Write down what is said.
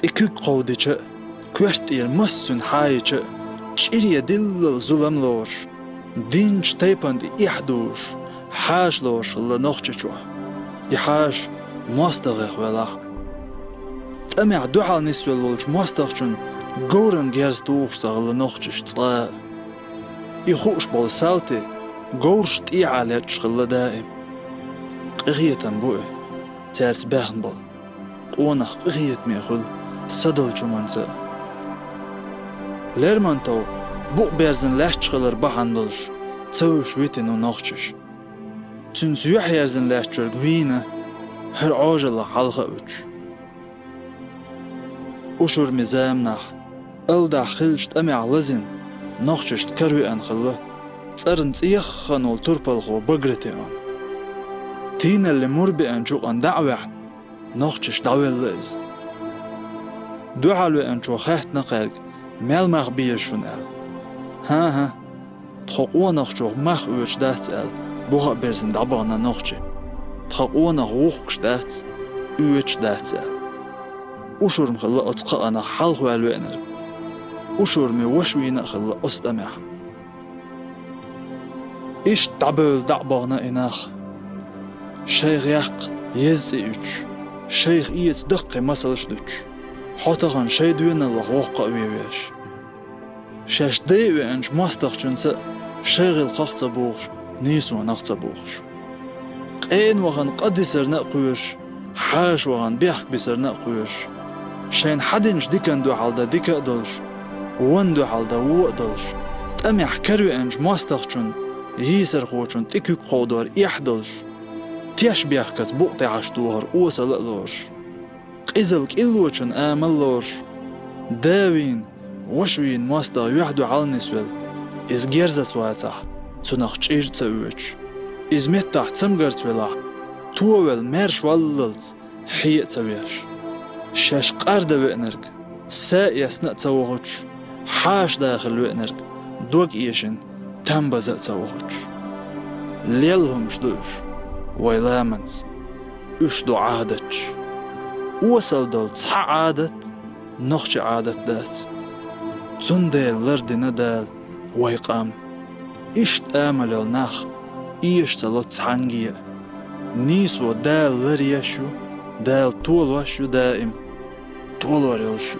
إكوك قوديشة كوهت مسن حايشة شيريا دل الظلم لورش دينش تايباند إحدوش حاش لورش اللي نوخششوه يحاش مستغيخ ولا تأمع دوحة نسوى لورش مستغشن غورن جيرز دوخ سغل نوخشش تصلاء يخوش بالسالتي غورش تيعاليتش خلا دائم قغية تنبوئي تارت باخن بال قوانخ قغية ميخل صدل جمانسا ليرمانتو بوق بيرزن لحش خلر بحندلش تسوش ويتنو نوخشش تنسو يحيرزن لحشر قوينة هر عاجل حلقة اوش أشور مزامنح ألدع خلشت أمع لزن نوخششت كروي أنخله تسرن تيخن والتربلخو بقرتيان تين اللي مربي أنشوق أن دعوة نوخشش دعوة الليز دوحلو أنشو خيحت نقلق مال مخ بيشون أل ها تخقوا نخشو مخ اوش دات أل بوغا برزن دعبانا نوخشي تخقوا نخوخش دات اوش دات أل أشور مخلا أتقى أنا حلقو ألو أنر أشور مي وشوينا خلا أستمع إيش تعبول دعبانا إناخ شيخ يق يزي اوش شيخ إيت دقي مسلش دوش حوتغان شي دوين الله وقع ويويش شاش ديوي انش ماستخ جنسا شيغل قاقتا بوغش نيسو ناقتا بوغش قين وغان قدسر ناقويش حاش وغان بيحك بسر ناقويش شين حدنش ديكن دو حالدا ديكا دلش وان دو حالدا وو دلش تأمي حكروي انش ماستخ جن يسر خوشن تكوك قودار إحدلش تيش بيحكت بوقتي عشتوهر اوسا لألورش قيزلك إلوشن آملورش داوين وشوين ماستا يحدو على نسول إز جيرزت واتح تنخ تشير تسويش إز متح تسمغر تولا توول ميرش والللت حيق تسويش شاش قارد وإنرق ساء يسنق تسوغوش حاش داخل وإنرق دوق إيشن تنبزق تسوغوش ليلهم شدوش ويلامنت اشدو عادتش وصل دل تصح عادت نخش عادت دات تندل لردي ندال ويقام إشت آمل النخ إيشت لتصحنجية نيسو دال لريشو دال طول وشو دائم طول وريلشو